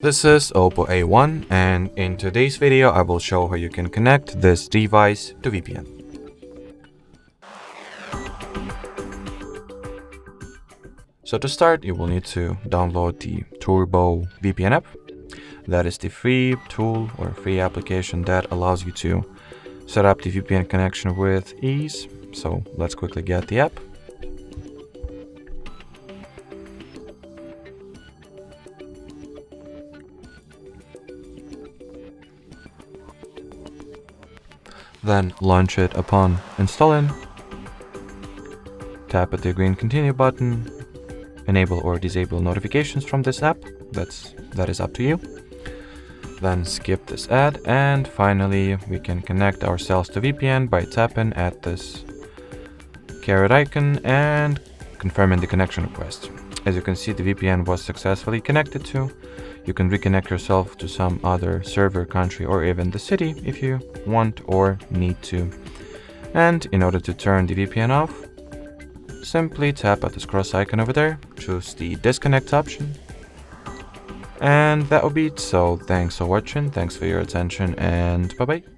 This is Oppo A1, and in today's video I will show how you can connect this device to VPN. So to start, you will need to download the Turbo VPN app. That is the free tool or free application that allows you to set up the VPN connection with ease. So let's quickly get the app. Then launch it upon installing. Tap at the green continue button. Enable or disable notifications from this app. That is up to you. Then skip this ad, and finally we can connect ourselves to VPN by tapping at this caret icon and confirming the connection request. As you can see, the VPN was successfully connected to. You can reconnect yourself to some other server, country, or even the city if you want or need to. And in order to turn the VPN off, simply tap at this cross icon over there, choose the disconnect option, and that will be it. So thanks for watching, thanks for your attention, and bye bye.